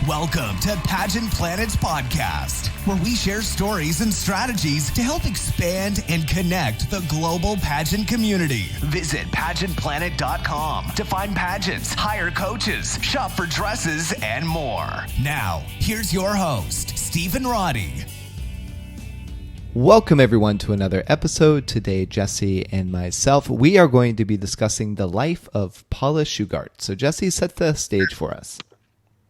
Welcome to Pageant Planet's podcast, where we share stories and strategies to help expand and connect the global pageant community. Visit pageantplanet.com to find pageants, hire coaches, shop for dresses, and more. Now, here's your host, Stephen Roddy. Welcome everyone to another episode. Today, Jesse and myself, we are going to be discussing the life of Paula Shugart. So Jesse, set the stage for us.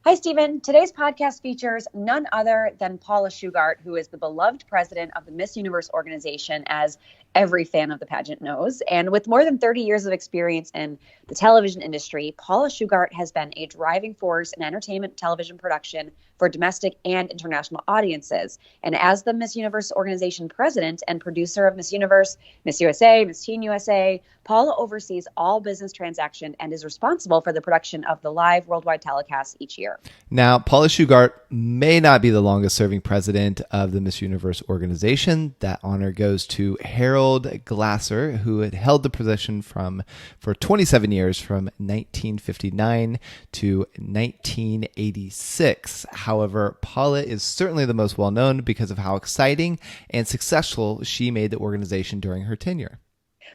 Hi, Stephen. Today's podcast features none other than Paula Shugart, who is the beloved president of the Miss Universe organization, as every fan of the pageant knows. And with more than 30 years of experience in the television industry, Paula Shugart has been a driving force in entertainment television production for domestic and international audiences. And as the Miss Universe organization president and producer of Miss Universe, Miss USA, Miss Teen USA, Paula oversees all business transactions and is responsible for the production of the live worldwide telecasts each year. Now, Paula Shugart may not be the longest serving president of the Miss Universe organization. That honor goes to Harold Glasser, who had held the position for 27 years, from 1959 to 1986. However, Paula is certainly the most well-known because of how exciting and successful she made the organization during her tenure.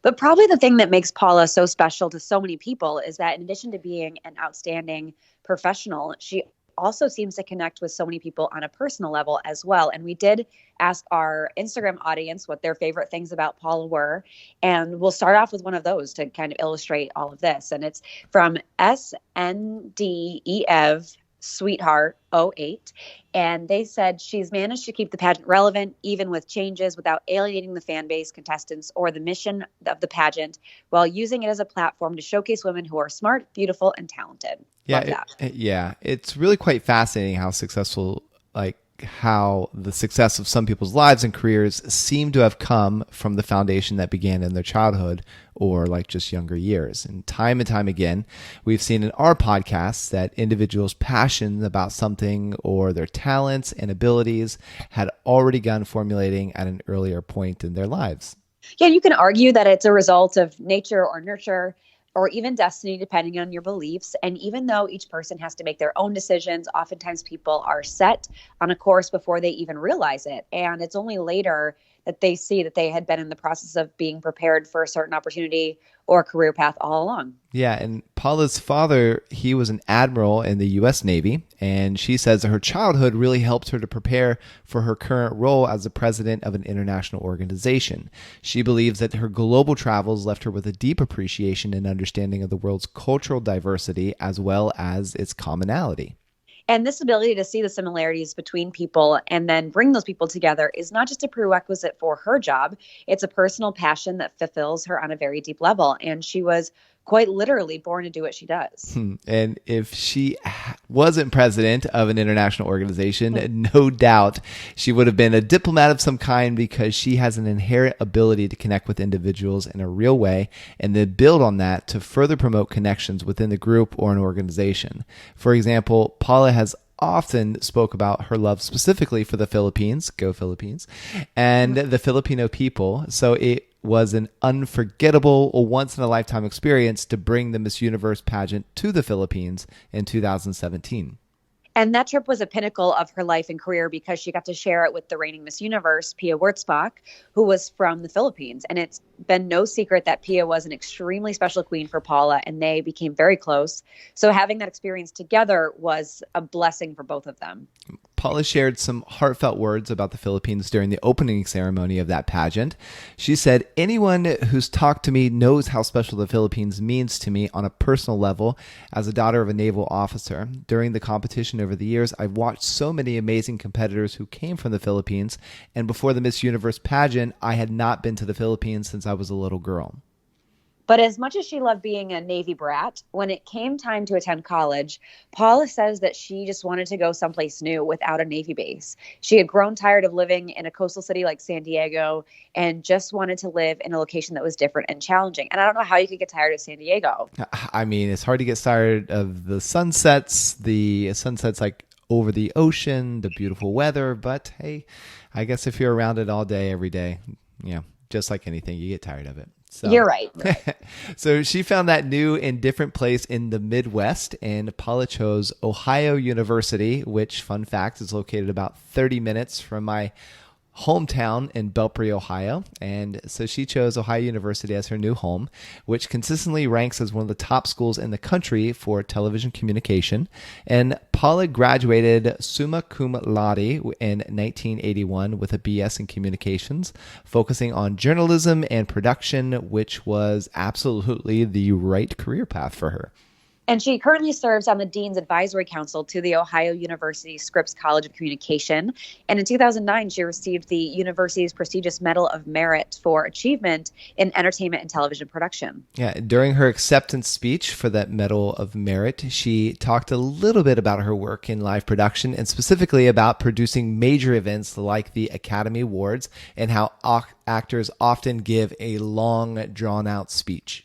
But probably the thing that makes Paula so special to so many people is that in addition to being an outstanding professional, she also seems to connect with so many people on a personal level as well. And we did ask our Instagram audience what their favorite things about Paula were. And we'll start off with one of those to kind of illustrate all of this. And it's from SNDEV Sweetheart 08. And they said she's managed to keep the pageant relevant, even with changes, without alienating the fan base, contestants, or the mission of the pageant, while using it as a platform to showcase women who are smart, beautiful, and talented. Yeah, it's really quite fascinating how successful, how the success of some people's lives and careers seem to have come from the foundation that began in their childhood or just younger years. And time again, we've seen in our podcasts that individuals' passion about something or their talents and abilities had already begun formulating at an earlier point in their lives. Yeah, you can argue that it's a result of nature or nurture, or even destiny, depending on your beliefs. And even though each person has to make their own decisions, oftentimes people are set on a course before they even realize it. And it's only later that they see that they had been in the process of being prepared for a certain opportunity or career path all along. Yeah, and Paula's father, he was an admiral in the U.S. Navy, and she says that her childhood really helped her to prepare for her current role as the president of an international organization. She believes that her global travels left her with a deep appreciation and understanding of the world's cultural diversity as well as its commonality. And this ability to see the similarities between people and then bring those people together is not just a prerequisite for her job. It's a personal passion that fulfills her on a very deep level. And she was quite literally born to do what she does. And if she wasn't president of an international organization, no doubt she would have been a diplomat of some kind, because she has an inherent ability to connect with individuals in a real way and then build on that to further promote connections within the group or an organization. For example, Paula has often spoke about her love specifically for the Philippines, go Philippines, and the Filipino people. So it was an unforgettable, once-in-a-lifetime experience to bring the Miss Universe pageant to the Philippines in 2017. And that trip was a pinnacle of her life and career because she got to share it with the reigning Miss Universe, Pia Wurtzbach, who was from the Philippines. And it's been no secret that Pia was an extremely special queen for Paula, and they became very close. So having that experience together was a blessing for both of them. Paula shared some heartfelt words about the Philippines during the opening ceremony of that pageant. She said, "Anyone who's talked to me knows how special the Philippines means to me on a personal level as a daughter of a naval officer. During the competition over the years, I've watched so many amazing competitors who came from the Philippines, and before the Miss Universe pageant, I had not been to the Philippines since I was a little girl." But as much as she loved being a Navy brat, when it came time to attend college, Paula says that she just wanted to go someplace new without a Navy base. She had grown tired of living in a coastal city like San Diego and just wanted to live in a location that was different and challenging. And I don't know how you could get tired of San Diego. I mean, it's hard to get tired of the sunsets over the ocean, the beautiful weather. But hey, I guess if you're around it all day, every day, just like anything, you get tired of it. So, You're right. so she found that new and different place in the Midwest, and Paula chose Ohio University, which, fun fact, is located about 30 minutes from my hometown in Belpre, Ohio. And so she chose Ohio University as her new home, which consistently ranks as one of the top schools in the country for television communication. And Paula graduated summa cum laude in 1981 with a BS in communications, focusing on journalism and production, which was absolutely the right career path for her. And she currently serves on the Dean's Advisory Council to the Ohio University Scripps College of Communication. And in 2009, she received the university's prestigious Medal of Merit for achievement in entertainment and television production. Yeah, during her acceptance speech for that Medal of Merit, she talked a little bit about her work in live production and specifically about producing major events like the Academy Awards and how actors often give a long, drawn-out speech.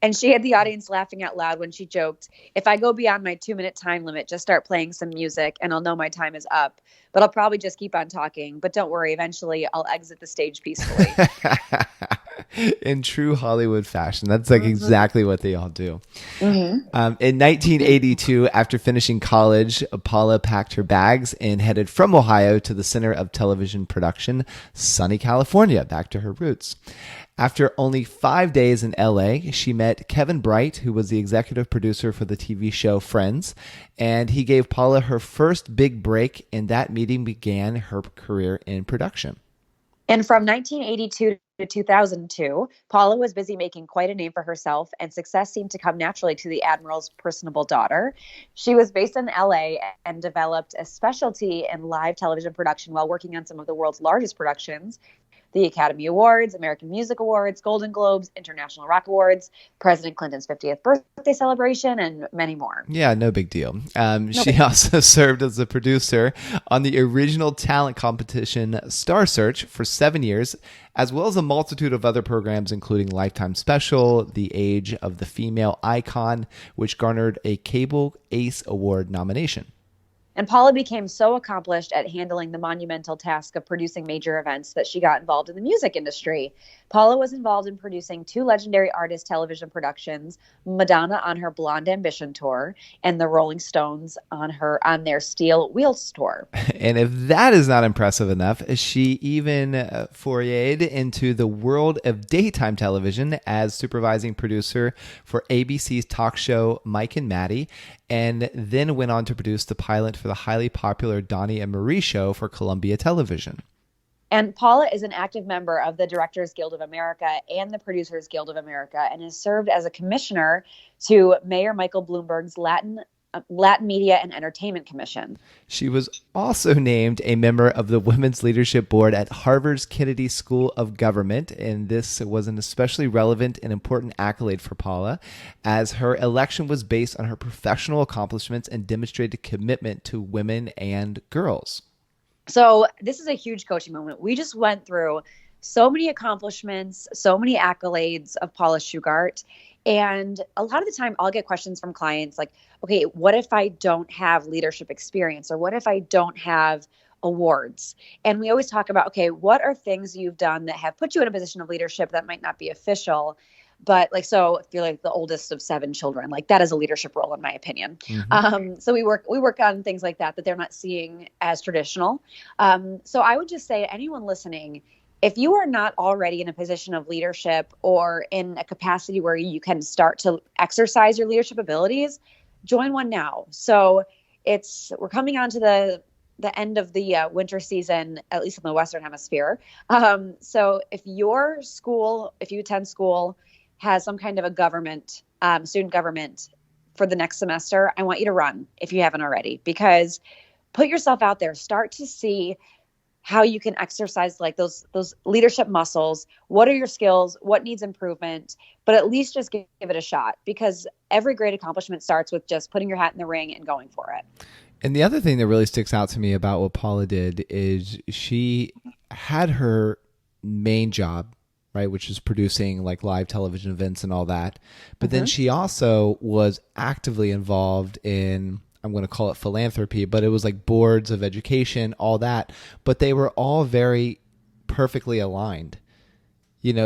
And she had the audience laughing out loud when she joked, "If I go beyond my 2-minute time limit, just start playing some music and I'll know my time is up. But I'll probably just keep on talking. But don't worry, eventually I'll exit the stage peacefully." In true Hollywood fashion. That's like exactly what they all do. In 1982, after finishing college, Paula packed her bags and headed from Ohio to the center of television production, sunny California, back to her roots. After only 5 days in LA, she met Kevin Bright, who was the executive producer for the TV show Friends, and he gave Paula her first big break, and that meeting began her career in production. And from 1982 to 2002, Paula was busy making quite a name for herself, and success seemed to come naturally to the Admiral's personable daughter. She was based in LA and developed a specialty in live television production while working on some of the world's largest productions: the Academy Awards, American Music Awards, Golden Globes, International Rock Awards, President Clinton's 50th birthday celebration, and many more. Yeah, no big deal. She also served as a producer on the original talent competition Star Search for 7 years, as well as a multitude of other programs, including Lifetime Special, The Age of the Female Icon, which garnered a Cable Ace Award nomination. And Paula became so accomplished at handling the monumental task of producing major events that she got involved in the music industry. Paula was involved in producing 2 legendary artist television productions, Madonna on her Blonde Ambition tour and the Rolling Stones on their Steel Wheels tour. And if that is not impressive enough, she even forayed into the world of daytime television as supervising producer for ABC's talk show Mike and Maddie, and then went on to produce the pilot for the highly popular Donnie and Marie show for Columbia Television. And Paula is an active member of the Directors Guild of America and the Producers Guild of America, and has served as a commissioner to Mayor Michael Bloomberg's Latin Media and Entertainment Commission. She was also named a member of the Women's Leadership Board at Harvard's Kennedy School of Government, and this was an especially relevant and important accolade for Paula, as her election was based on her professional accomplishments and demonstrated commitment to women and girls. So this is a huge coaching moment. We just went through so many accomplishments, so many accolades of Paula Shugart. And a lot of the time I'll get questions from clients like, okay, what if I don't have leadership experience? Or what if I don't have awards? And we always talk about, okay, what are things you've done that have put you in a position of leadership that might not be official? But like, so if you're like the oldest of 7 children, like that is a leadership role, in my opinion. So we work on things like that they're not seeing as traditional. So I would just say to anyone listening, if you are not already in a position of leadership or in a capacity where you can start to exercise your leadership abilities, join one now. So we're coming on to the end of the winter season, at least in the Western Hemisphere. So if you attend school, has some kind of a government, student government for the next semester, I want you to run if you haven't already, because put yourself out there, start to see how you can exercise like those leadership muscles. What are your skills? What needs improvement? But at least just give it a shot, because every great accomplishment starts with just putting your hat in the ring and going for it. And the other thing that really sticks out to me about what Paula did is she had her main job, right, which is producing like live television events and all that. But then she also was actively involved in, I'm going to call it philanthropy, but it was like boards of education, all that. But they were all very perfectly aligned.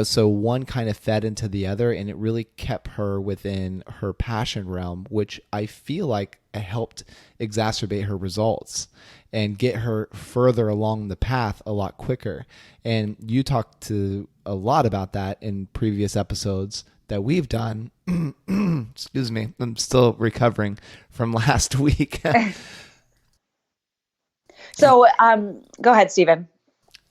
So one kind of fed into the other, and it really kept her within her passion realm, which I feel like helped exacerbate her results and get her further along the path a lot quicker. And you talked to a lot about that in previous episodes that we've done. Excuse me, I'm still recovering from last week. So go ahead, Stephen.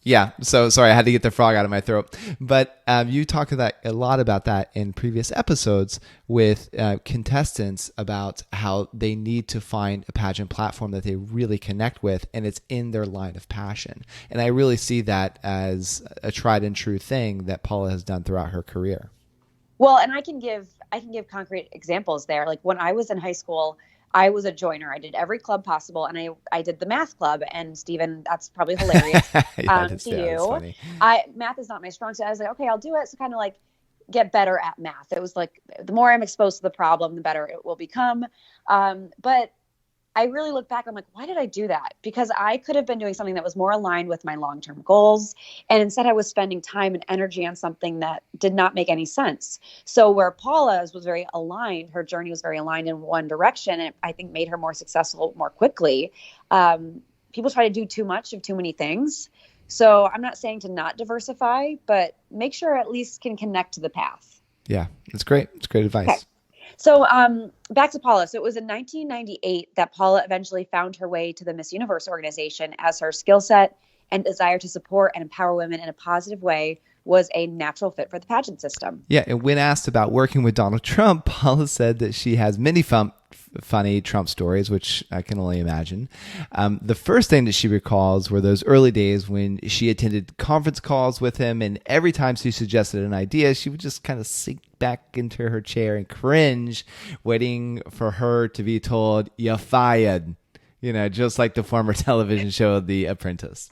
Yeah. So sorry, I had to get the frog out of my throat. But you talk a lot about that in previous episodes with contestants about how they need to find a pageant platform that they really connect with, and it's in their line of passion. And I really see that as a tried and true thing that Paula has done throughout her career. Well, and I can give concrete examples there. Like when I was in high school, I was a joiner. I did every club possible, and I did the math club. And Stephen, that's probably hilarious to you. Math is not my strong suit. I was like, okay, I'll do it. So kind of like get better at math. It was like the more I'm exposed to the problem, the better it will become. But I really look back, I'm like, why did I do that? Because I could have been doing something that was more aligned with my long-term goals. And instead I was spending time and energy on something that did not make any sense. So where Paula's was very aligned, her journey was very aligned in one direction, and I think made her more successful more quickly. People try to do too much of too many things. So I'm not saying to not diversify, but make sure at least can connect to the path. Yeah, it's great. It's great advice. Okay. So back to Paula. So it was in 1998 that Paula eventually found her way to the Miss Universe organization, as her skill set and desire to support and empower women in a positive way was a natural fit for the pageant system. Yeah, and when asked about working with Donald Trump, Paula said that she has many funny Trump stories, which I can only imagine. The first thing that she recalls were those early days when she attended conference calls with him, and every time she suggested an idea, she would just kind of sink back into her chair and cringe, waiting for her to be told, "You're fired," just like the former television show The Apprentice.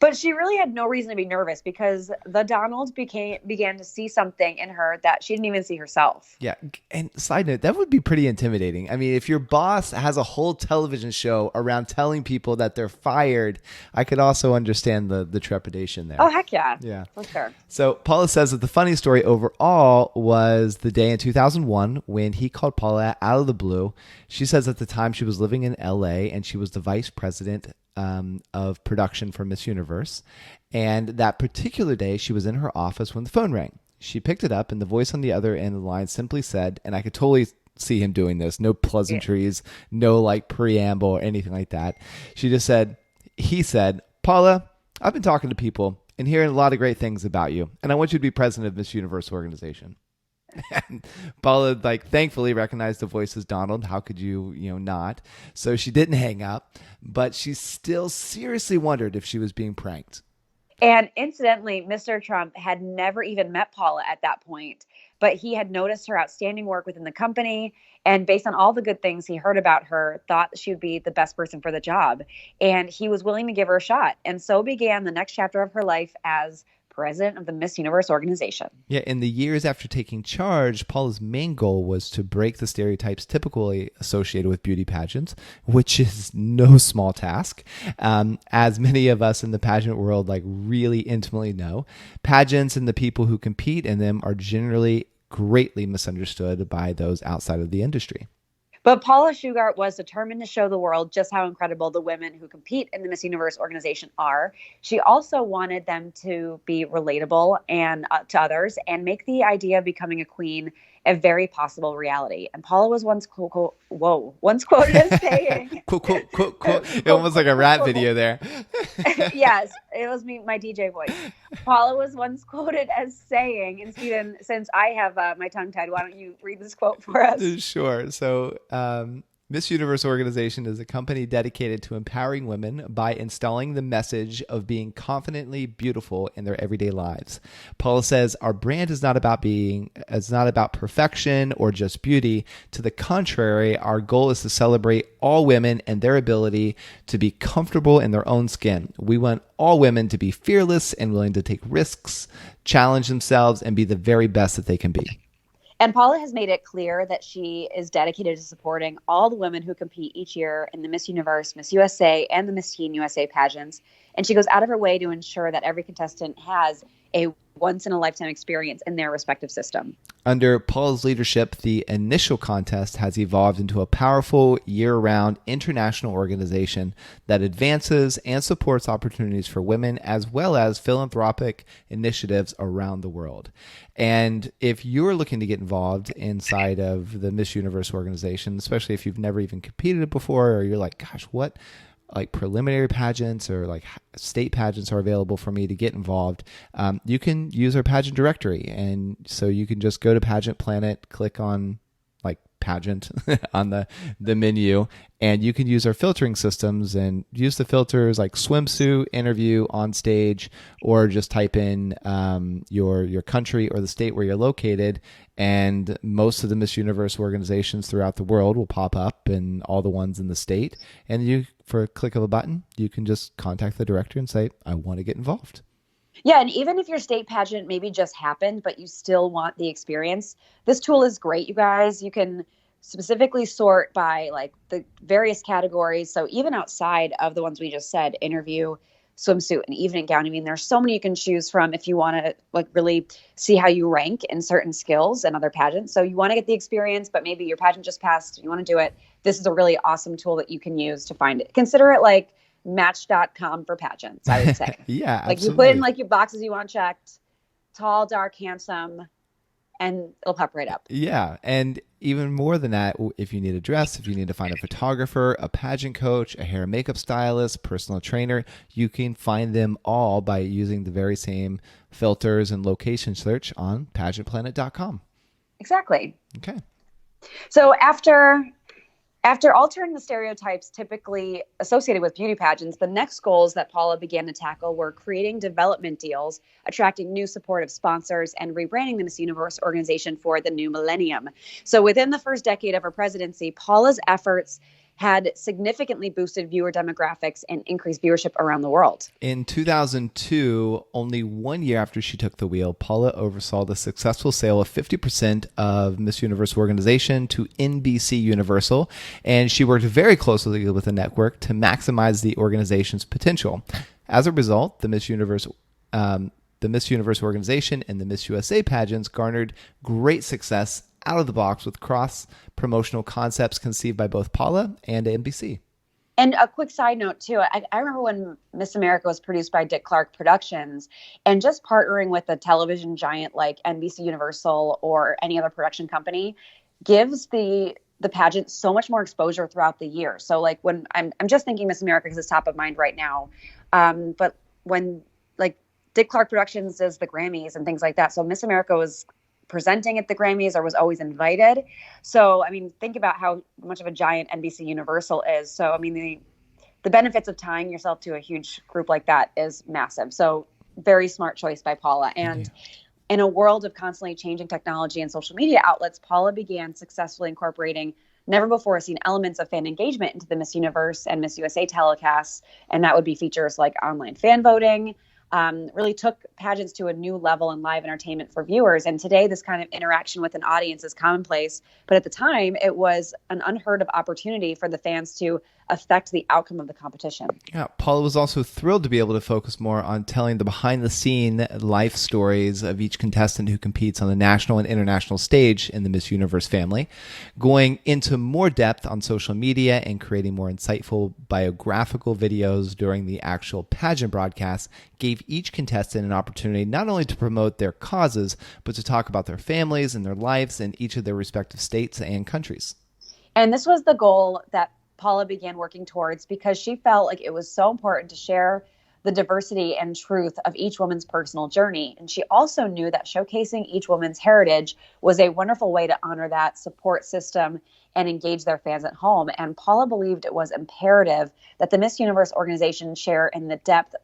But she really had no reason to be nervous, because the Donald began to see something in her that she didn't even see herself. Yeah. And side note, that would be pretty intimidating. I mean, if your boss has a whole television show around telling people that they're fired, I could also understand the trepidation there. Oh, heck yeah. Yeah. For sure. So Paula says that the funny story overall was the day in 2001 when he called Paula out of the blue. She says at the time she was living in LA and she was the vice president of production for Miss Universe. And that particular day, she was in her office when the phone rang. She picked it up, and the voice on the other end of the line simply said, and I could totally see him doing this, no pleasantries, no like preamble or anything like that. He said, "Paula, I've been talking to people and hearing a lot of great things about you, and I want you to be president of Miss Universe organization." And Paula, thankfully recognized the voice as Donald. How could you, not? So she didn't hang up, but she still seriously wondered if she was being pranked. And incidentally, Mr. Trump had never even met Paula at that point, but he had noticed her outstanding work within the company, and based on all the good things he heard about her, thought she would be the best person for the job. And he was willing to give her a shot. And so began the next chapter of her life as president of the Miss Universe organization. Yeah, in the years after taking charge, Paula's main goal was to break the stereotypes typically associated with beauty pageants, which is no small task. As many of us in the pageant world really intimately know, pageants and the people who compete in them are generally greatly misunderstood by those outside of the industry. But Paula Shugart was determined to show the world just how incredible the women who compete in the Miss Universe organization are. She also wanted them to be relatable and to others, and make the idea of becoming a queen a very possible reality. And Paula was once quoted as saying, quote. Almost like a rap video there. Yes, it was my DJ voice. Paula was once quoted as saying, and Stephen, since I have my tongue tied, why don't you read this quote for us? Sure. So, Miss Universe organization is a company dedicated to empowering women by installing the message of being confidently beautiful in their everyday lives. Paula says, "Our brand is not about perfection or just beauty. To the contrary, our goal is to celebrate all women and their ability to be comfortable in their own skin. We want all women to be fearless and willing to take risks, challenge themselves, and be the very best that they can be." And Paula has made it clear that she is dedicated to supporting all the women who compete each year in the Miss Universe, Miss USA, and the Miss Teen USA pageants. And she goes out of her way to ensure that every contestant has a once-in-a-lifetime experience in their respective system. Under Paula's leadership, the initial contest has evolved into a powerful year-round international organization that advances and supports opportunities for women as well as philanthropic initiatives around the world. And if you're looking to get involved inside of the Miss Universe organization, especially if you've never even competed before, or you're like, gosh, what like preliminary pageants or like state pageants are available for me to get involved, you can use our pageant directory. And so you can just go to Pageant Planet, click on like pageant on the menu, and you can use our filtering systems and use the filters like swimsuit, interview, on stage, or just type in your country or the state where you're located. And most of the Miss Universe organizations throughout the world will pop up, and all the ones in the state. And you, for a click of a button, you can just contact the director and say, I want to get involved. Yeah, and even if your state pageant maybe just happened, but you still want the experience, this tool is great, you guys. You can specifically sort by like the various categories. So even outside of the ones we just said, interview, swimsuit, and evening gown. I mean, there's so many you can choose from if you want to like really see how you rank in certain skills and other pageants. So you want to get the experience, but maybe your pageant just passed, you want to do it. This is a really awesome tool that you can use to find it. Consider it like Match.com for pageants, I would say. Yeah, like absolutely. You put in like your boxes you want checked, tall, dark, handsome, and it'll pop right up. Yeah. And even more than that, if you need a dress, if you need to find a photographer, a pageant coach, a hair and makeup stylist, personal trainer, you can find them all by using the very same filters and location search on pageantplanet.com. Exactly. Okay. So after altering the stereotypes typically associated with beauty pageants, the next goals that Paula began to tackle were creating development deals, attracting new supportive sponsors, and rebranding the Miss Universe organization for the new millennium. So within the first decade of her presidency, Paula's efforts had significantly boosted viewer demographics and increased viewership around the world. In 2002, only 1 year after she took the wheel, Paula oversaw the successful sale of 50% of Miss Universe organization to NBC Universal, and she worked very closely with the network to maximize the organization's potential. As a result, the Miss Universe organization and the Miss USA pageants garnered great success out of the box with cross-promotional concepts conceived by both Paula and NBC. And a quick side note, too. I remember when Miss America was produced by Dick Clark Productions, and just partnering with a television giant like NBC Universal or any other production company gives the pageant so much more exposure throughout the year. So like when I'm just thinking Miss America because it's top of mind right now. But when like Dick Clark Productions does the Grammys and things like that. So Miss America was presenting at the Grammys or was always invited. So, I mean, think about how much of a giant NBC Universal is. So, I mean, the benefits of tying yourself to a huge group like that is massive. So very smart choice by Paula. And in a world of constantly changing technology and social media outlets, Paula began successfully incorporating never before seen elements of fan engagement into the Miss Universe and Miss USA telecasts. And that would be features like online fan voting, really took pageants to a new level in live entertainment for viewers. And today, this kind of interaction with an audience is commonplace. But at the time, it was an unheard of opportunity for the fans to affect the outcome of the competition. Yeah, Paula was also thrilled to be able to focus more on telling the behind-the-scene life stories of each contestant who competes on the national and international stage in the Miss Universe family, going into more depth on social media and creating more insightful biographical videos during the actual pageant broadcast gave each contestant an opportunity not only to promote their causes, but to talk about their families and their lives in each of their respective states and countries. And this was the goal that Paula began working towards because she felt like it was so important to share the diversity and truth of each woman's personal journey. And she also knew that showcasing each woman's heritage was a wonderful way to honor that support system and engage their fans at home. And Paula believed it was imperative that the Miss Universe organization share in the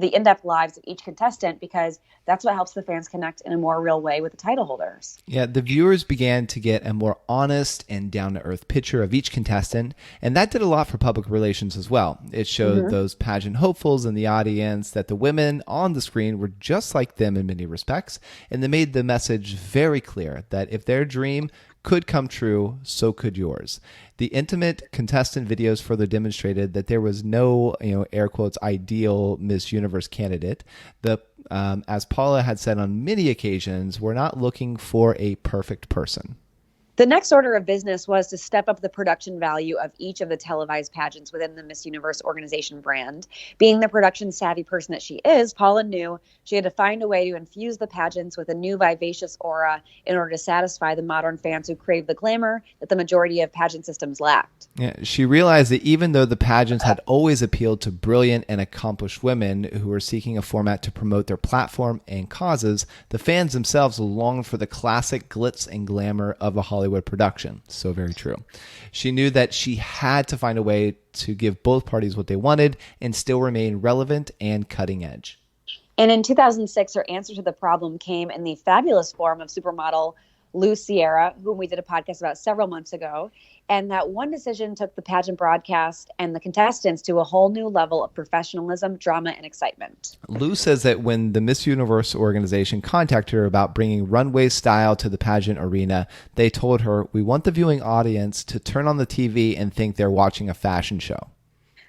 in-depth lives of each contestant, because that's what helps the fans connect in a more real way with the title holders. Yeah, the viewers began to get a more honest and down-to-earth picture of each contestant, and that did a lot for public relations as well. It showed those pageant hopefuls in the audience that the women on the screen were just like them in many respects, and they made the message very clear that if their dream could come true, so could yours. The intimate contestant videos further demonstrated that there was no, air quotes, ideal Miss Universe candidate. As Paula had said on many occasions, we're not looking for a perfect person. The next order of business was to step up the production value of each of the televised pageants within the Miss Universe organization brand. Being the production savvy person that she is, Paula knew she had to find a way to infuse the pageants with a new vivacious aura in order to satisfy the modern fans who crave the glamour that the majority of pageant systems lacked. Yeah, she realized that even though the pageants had always appealed to brilliant and accomplished women who were seeking a format to promote their platform and causes, the fans themselves longed for the classic glitz and glamour of a Hollywood production. So very true. She knew that she had to find a way to give both parties what they wanted and still remain relevant and cutting edge. And in 2006, her answer to the problem came in the fabulous form of supermodel Lou Sierra, whom we did a podcast about several months ago. And that one decision took the pageant broadcast and the contestants to a whole new level of professionalism, drama, and excitement. Lou says that when the Miss Universe organization contacted her about bringing runway style to the pageant arena, they told her, "We want the viewing audience to turn on the TV and think they're watching a fashion show."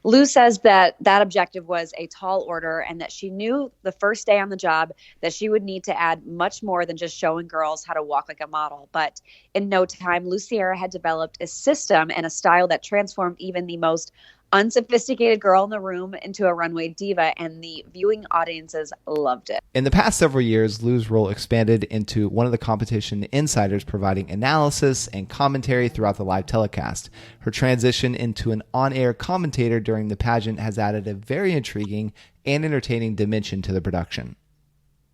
Lou says that objective was a tall order and that she knew the first day on the job that she would need to add much more than just showing girls how to walk like a model. But in no time, Lou Sierra had developed a system and a style that transformed even the most unsophisticated girl in the room into a runway diva, and the viewing audiences loved it. In the past several years, Lou's role expanded into one of the competition insiders, providing analysis and commentary throughout the live telecast. Her transition into an on-air commentator during the pageant has added a very intriguing and entertaining dimension to the production.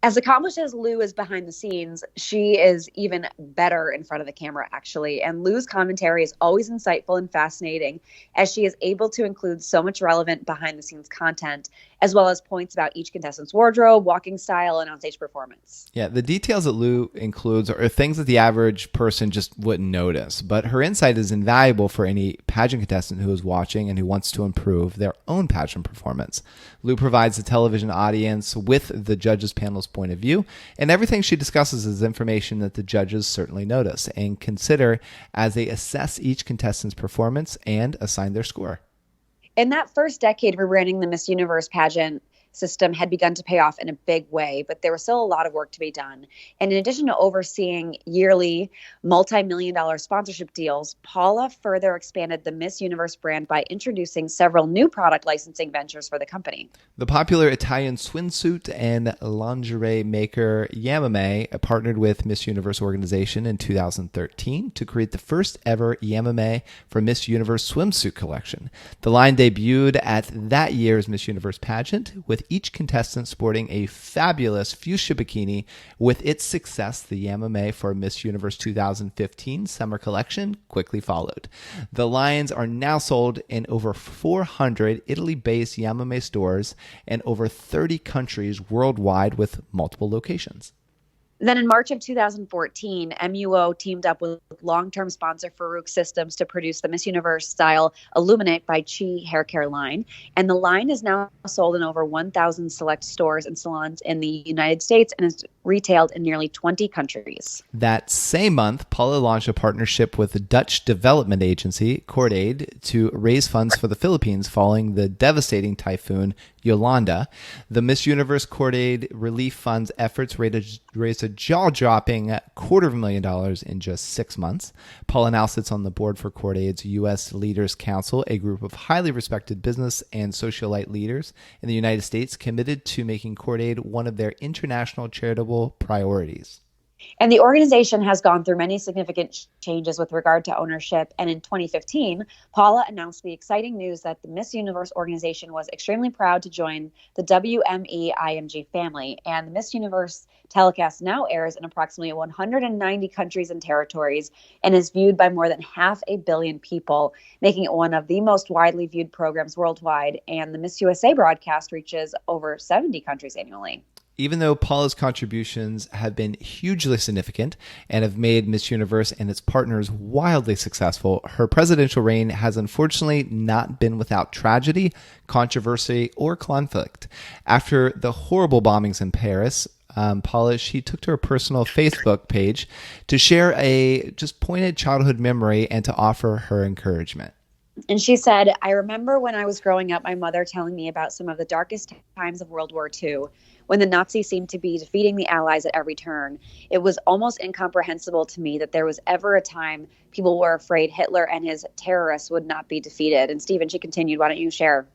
As accomplished as Lou is behind the scenes, she is even better in front of the camera, actually. And Lou's commentary is always insightful and fascinating, as she is able to include so much relevant behind-the-scenes content, as well as points about each contestant's wardrobe, walking style, and onstage performance. Yeah, the details that Lou includes are things that the average person just wouldn't notice, but her insight is invaluable for any pageant contestant who is watching and who wants to improve their own pageant performance. Lou provides the television audience with the judges panel's point of view, and everything she discusses is information that the judges certainly notice and consider as they assess each contestant's performance and assign their score. In that first decade, rebranding the Miss Universe pageant system had begun to pay off in a big way, but there was still a lot of work to be done. And in addition to overseeing yearly multi-million-dollar sponsorship deals, Paula further expanded the Miss Universe brand by introducing several new product licensing ventures for the company. The popular Italian swimsuit and lingerie maker Yamame partnered with Miss Universe organization in 2013 to create the first ever Yamame for Miss Universe swimsuit collection. The line debuted at that year's Miss Universe pageant, with each contestant sporting a fabulous fuchsia bikini. With its success, the Yamame for Miss Universe 2015 summer collection quickly followed. The lines are now sold in over 400 Italy-based Yamame stores and over 30 countries worldwide with multiple locations. Then in March of 2014, MUO teamed up with long-term sponsor Farouk Systems to produce the Miss Universe style Illuminate by Chi hair care line. And the line is now sold in over 1,000 select stores and salons in the United States and is retailed in nearly 20 countries. That same month, Paula launched a partnership with the Dutch development agency, Cordaid, to raise funds for the Philippines following the devastating typhoon Yolanda. The Miss Universe Cordaid Relief Fund's efforts raised a jaw-dropping $250,000 in just 6 months. Paula now sits on the board for Cordaid's U.S. Leaders Council, a group of highly respected business and socialite leaders in the United States committed to making Cordaid one of their international charitable priorities. And the organization has gone through many significant changes with regard to ownership. And in 2015, Paula announced the exciting news that the Miss Universe organization was extremely proud to join the WME IMG family. And the Miss Universe telecast now airs in approximately 190 countries and territories and is viewed by more than 500 million people, making it one of the most widely viewed programs worldwide. And the Miss USA broadcast reaches over 70 countries annually. Even though Paula's contributions have been hugely significant and have made Miss Universe and its partners wildly successful, her presidential reign has unfortunately not been without tragedy, controversy, or conflict. After the horrible bombings in Paris, Paula, she took to her personal Facebook page to share a just poignant childhood memory and to offer her encouragement. And she said, I remember when I was growing up, my mother telling me about some of the darkest times of World War II, when the Nazis seemed to be defeating the Allies at every turn. It was almost incomprehensible to me that there was ever a time people were afraid Hitler and his terrorists would not be defeated. And Stephen, she continued, why don't you share?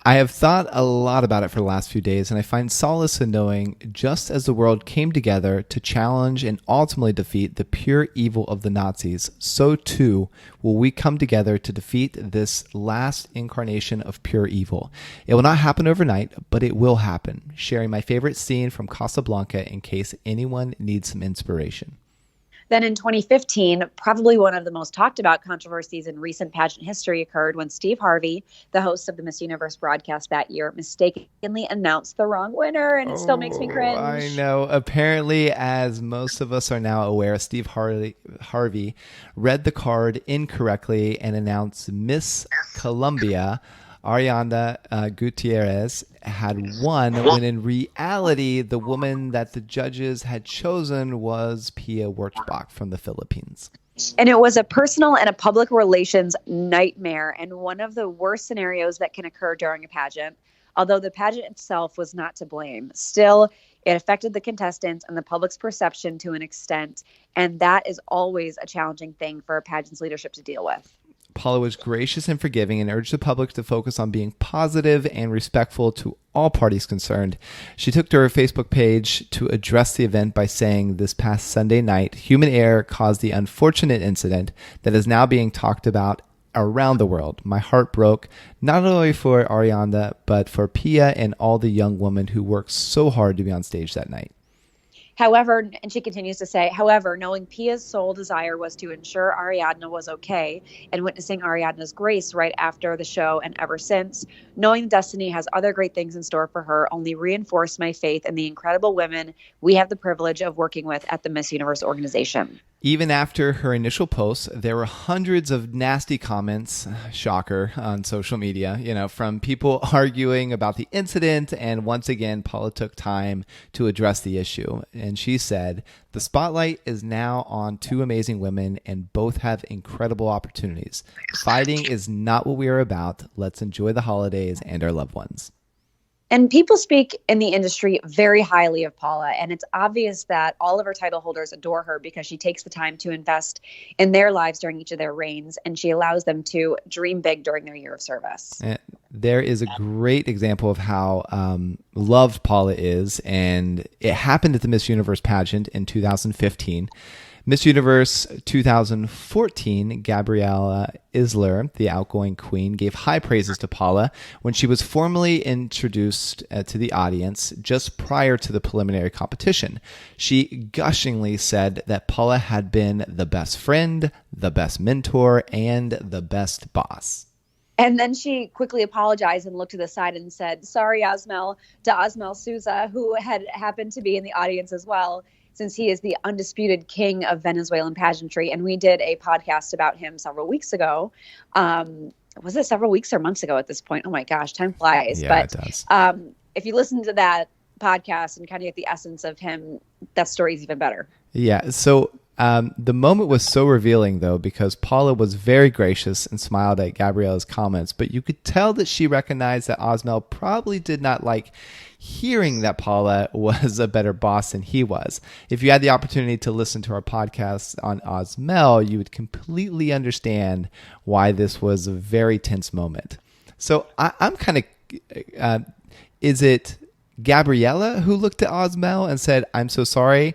I have thought a lot about it for the last few days, and I find solace in knowing just as the world came together to challenge and ultimately defeat the pure evil of the Nazis, so too will we come together to defeat this last incarnation of pure evil. It will not happen overnight, but it will happen. Sharing my favorite scene from Casablanca in case anyone needs some inspiration. Then in 2015, probably one of the most talked about controversies in recent pageant history occurred when Steve Harvey, the host of the Miss Universe broadcast that year, mistakenly announced the wrong winner, and it still makes me cringe. I know. Apparently, as most of us are now aware, Steve Harvey read the card incorrectly and announced Miss Colombia, Ariana Gutierrez, had won, when in reality, the woman that the judges had chosen was Pia Wurtzbach from the Philippines. And it was a personal and a public relations nightmare, and one of the worst scenarios that can occur during a pageant. Although the pageant itself was not to blame, still, it affected the contestants and the public's perception to an extent, and that is always a challenging thing for a pageant's leadership to deal with. Paula was gracious and forgiving and urged the public to focus on being positive and respectful to all parties concerned. She took to her Facebook page to address the event by saying, this past Sunday night, human error caused the unfortunate incident that is now being talked about around the world. My heart broke, not only for Ariana, but for Pia and all the young women who worked so hard to be on stage that night. However, and she continues to say, however, knowing Pia's sole desire was to ensure Ariadna was okay, and witnessing Ariadna's grace right after the show and ever since, knowing Destiny has other great things in store for her only reinforced my faith in the incredible women we have the privilege of working with at the Miss Universe organization. Even after her initial posts, there were hundreds of nasty comments, shocker, on social media, from people arguing about the incident. And once again, Paula took time to address the issue. And she said, the spotlight is now on two amazing women and both have incredible opportunities. Fighting is not what we are about. Let's enjoy the holidays and our loved ones. And people speak in the industry very highly of Paula, and it's obvious that all of her title holders adore her because she takes the time to invest in their lives during each of their reigns, and she allows them to dream big during their year of service. There is a great example of how loved Paula is, and it happened at the Miss Universe pageant in 2015. Miss Universe 2014, Gabriella Isler, the outgoing queen, gave high praises to Paula when she was formally introduced to the audience just prior to the preliminary competition. She gushingly said that Paula had been the best friend, the best mentor, and the best boss. And then she quickly apologized and looked to the side and said, sorry, Osmel, to Osmel Souza, who had happened to be in the audience as well, since he is the undisputed king of Venezuelan pageantry. And we did a podcast about him several weeks ago. Was it several weeks or months ago at this point? Oh my gosh, time flies. Yeah, but it does. If you listen to that podcast and kind of get the essence of him, that story is even better. Yeah. So the moment was so revealing, though, because Paula was very gracious and smiled at Gabriella's comments, but you could tell that she recognized that Osmel probably did not like hearing that Paula was a better boss than he was. If you had the opportunity to listen to our podcast on Osmel, you would completely understand why this was a very tense moment. So I'm kind of, is it Gabriella who looked at Osmel and said, I'm so sorry?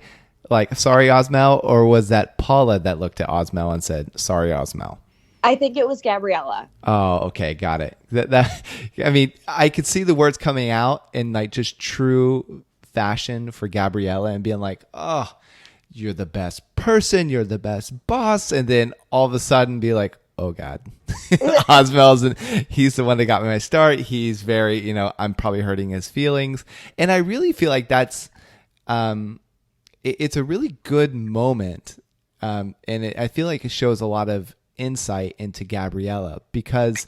Like, sorry, Osmel, or was that Paula that looked at Osmel and said, sorry, Osmel? I think it was Gabriella. Oh, okay. Got it. I mean, I could see the words coming out in like just true fashion for Gabriella and being like, oh, you're the best person. You're the best boss. And then all of a sudden be like, oh God, he's the one that got me my start. He's very, I'm probably hurting his feelings. And I really feel like that's, it's a really good moment. I feel like it shows a lot of insight into Gabriella because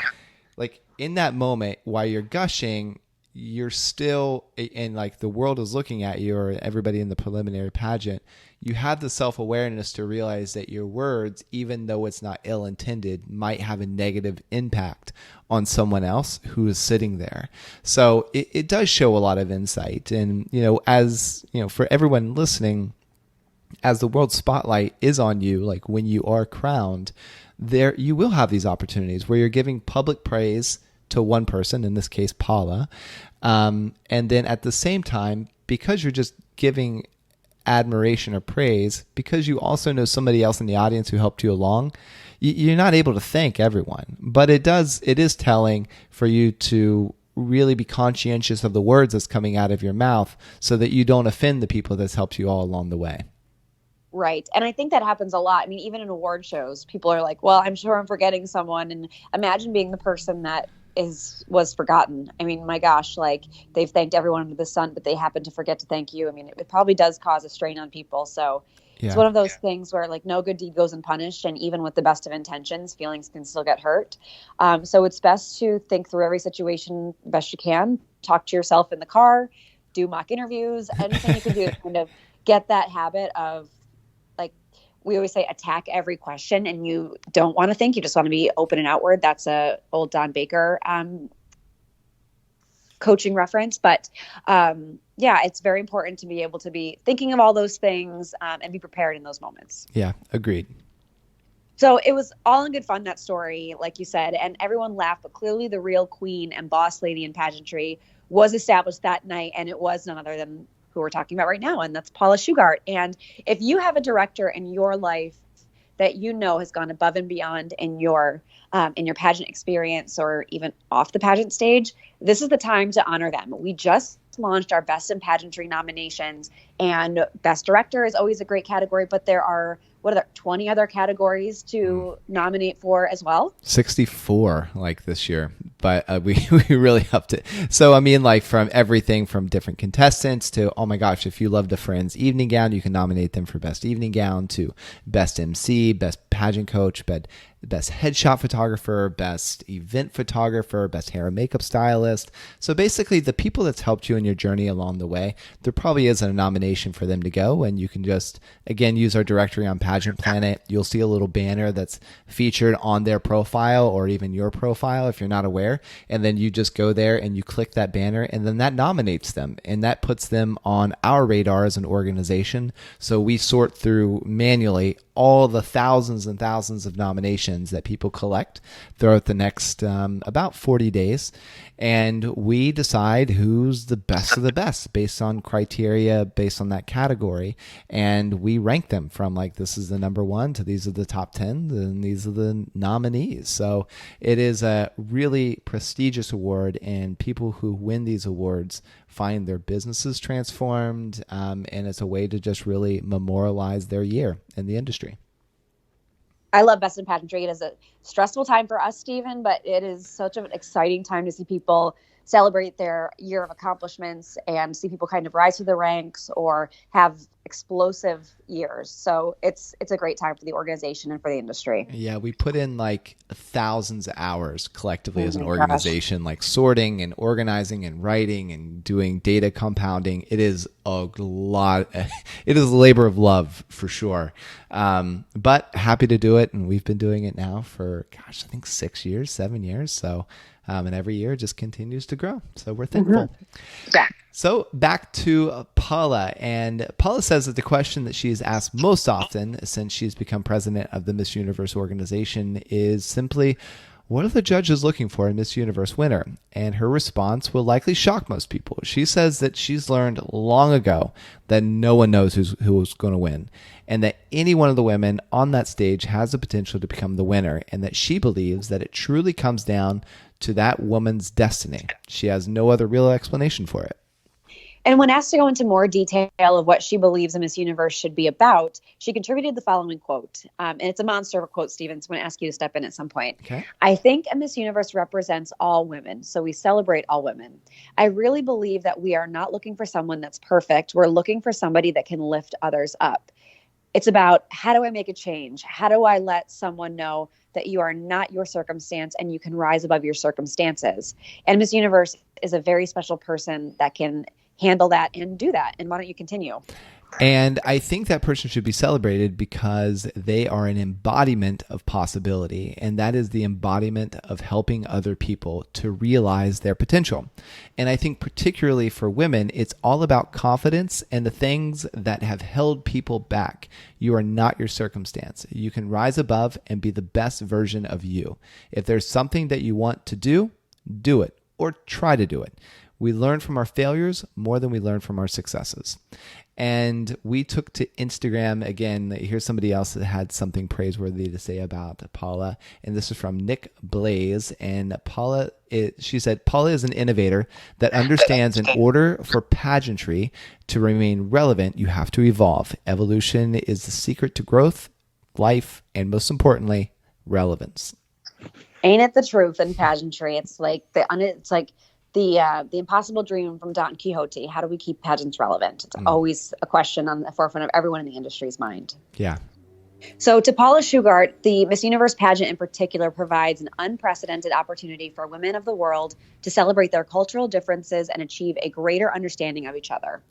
like in that moment while you're gushing, you're still, and like the world is looking at you, or everybody in the preliminary pageant, you have the self-awareness to realize that your words, even though it's not ill-intended, might have a negative impact on someone else who is sitting there. So it does show a lot of insight. And, as, for everyone listening, as the world spotlight is on you, like when you are crowned, there you will have these opportunities where you're giving public praise to one person, in this case, Paula. And then at the same time, because you're just giving admiration or praise, because you also know somebody else in the audience who helped you along, you're not able to thank everyone. But it is telling for you to really be conscientious of the words that's coming out of your mouth so that you don't offend the people that's helped you all along the way. Right. And I think that happens a lot. I mean, even in award shows, people are like, well, I'm sure I'm forgetting someone. And imagine being the person that was forgotten. I mean, my gosh, like they've thanked everyone under the sun, but they happen to forget to thank you. I mean, it probably does cause a strain on people. So it's one of those things where like no good deed goes unpunished. And even with the best of intentions, feelings can still get hurt. So it's best to think through every situation best you can, talk to yourself in the car, do mock interviews, anything you can do to kind of get that habit of, we always say attack every question, and you don't want to think, you just want to be open and outward. That's a old Don Baker coaching reference. But it's very important to be able to be thinking of all those things and be prepared in those moments. Yeah, agreed. So it was all in good fun, that story, like you said, and everyone laughed, but clearly the real queen and boss lady in pageantry was established that night, and it was none other than who we're talking about right now, and that's Paula Shugart. And if you have a director in your life that has gone above and beyond in your pageant experience or even off the pageant stage, this is the time to honor them. We just launched our Best in Pageantry nominations, and Best Director is always a great category, but there are 20 other categories to nominate for as well? 64 like this year, but we really upped it. So I mean, like from everything from different contestants to, oh my gosh, if you loved a friend's evening gown, you can nominate them for Best Evening Gown, to Best MC, Best Pageant Coach, Best Headshot Photographer, Best Event Photographer, Best Hair and Makeup Stylist. So basically the people that's helped you in your journey along the way, there probably isn't a nomination for them to go, and you can just, again, use our directory on Pageant Planet. You'll see a little banner that's featured on their profile, or even your profile if you're not aware, and then you just go there and you click that banner, and then that nominates them, and that puts them on our radar as an organization. So we sort through manually all the thousands and thousands of nominations that people collect throughout the next about 40 days. And we decide who's the best of the best based on criteria, based on that category. And we rank them from like, this is the number one to these are the top 10, and these are the nominees. So it is a really prestigious award, and people who win these awards find their businesses transformed. And it's a way to just really memorialize their year in the industry. I love Best in Pageantry. It is a stressful time for us, Stephen, but it is such an exciting time to see people celebrate their year of accomplishments and see people kind of rise through the ranks or have explosive years. So it's a great time for the organization and for the industry. Yeah, we put in like thousands of hours collectively as an organization, like sorting and organizing and writing and doing data compounding. It is a lot. It is a labor of love for sure. But happy to do it. And we've been doing it now for, I think 6 years, 7 years. So, and every year it just continues to grow. So we're thankful. Yeah. So back to Paula, and Paula says that the question that she is asked most often since she's become president of the Miss Universe organization is simply, what are the judges looking for in Miss Universe winner? And her response will likely shock most people. She says that she's learned long ago that no one knows who's going to win, and that any one of the women on that stage has the potential to become the winner, and that she believes that it truly comes down to that woman's destiny. She has no other real explanation for it. And when asked to go into more detail of what she believes a Miss Universe should be about, she contributed the following quote. And it's a monster of a quote, Stephen, so I'm going to ask you to step in at some point. Okay. I think a Miss Universe represents all women, so we celebrate all women. I really believe that we are not looking for someone that's perfect. We're looking for somebody that can lift others up. It's about, how do I make a change? How do I let someone know that you are not your circumstance and you can rise above your circumstances? And Miss Universe is a very special person that can handle that and do that. And why don't you continue? And I think that person should be celebrated because they are an embodiment of possibility. And that is the embodiment of helping other people to realize their potential. And I think particularly for women, it's all about confidence and the things that have held people back. You are not your circumstance. You can rise above and be the best version of you. If there's something that you want to do it or try to do it. We learn from our failures more than we learn from our successes. And we took to Instagram again. Here's somebody else that had something praiseworthy to say about Paula. And this is from Nick Blaze. And she said, Paula is an innovator that understands in order for pageantry to remain relevant, you have to evolve. Evolution is the secret to growth, life, and most importantly, relevance. Ain't it the truth in pageantry? It's like the impossible dream from Don Quixote. How do we keep pageants relevant? It's always a question on the forefront of everyone in the industry's mind. Yeah. So to Paula Shugart, the Miss Universe pageant in particular provides an unprecedented opportunity for women of the world to celebrate their cultural differences and achieve a greater understanding of each other.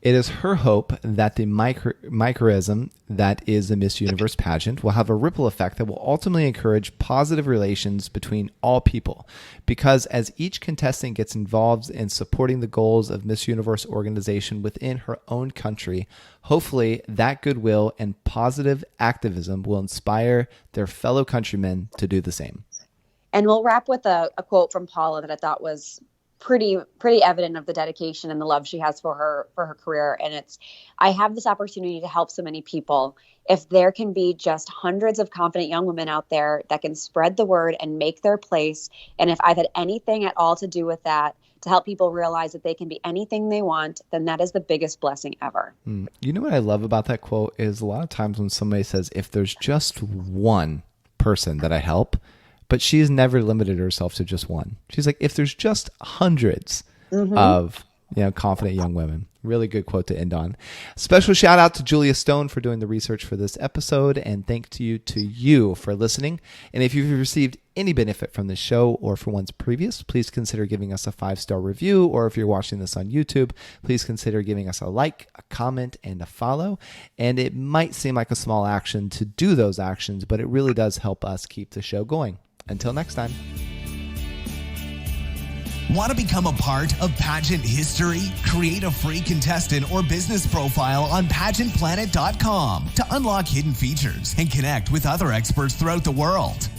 It is her hope that the microism that is the Miss Universe pageant will have a ripple effect that will ultimately encourage positive relations between all people. Because as each contestant gets involved in supporting the goals of Miss Universe organization within her own country, hopefully that goodwill and positive activism will inspire their fellow countrymen to do the same. And we'll wrap with a quote from Paula that I thought was pretty evident of the dedication and the love she has for her career. And it's, I have this opportunity to help so many people. If there can be just hundreds of confident young women out there that can spread the word and make their place, and if I've had anything at all to do with that, to help people realize that they can be anything they want, then that is the biggest blessing ever. You know what I love about that quote is a lot of times when somebody says, if there's just one person that I help, but she's never limited herself to just one. She's like, if there's just hundreds of confident young women. Really good quote to end on. Special shout out to Julia Stone for doing the research for this episode, and thank you to you for listening. And if you've received any benefit from this show or for ones previous, please consider giving us a 5-star review, or if you're watching this on YouTube, please consider giving us a like, a comment, and a follow. And it might seem like a small action to do those actions, but it really does help us keep the show going. Until next time. Want to become a part of pageant history? Create a free contestant or business profile on PageantPlanet.com to unlock hidden features and connect with other experts throughout the world.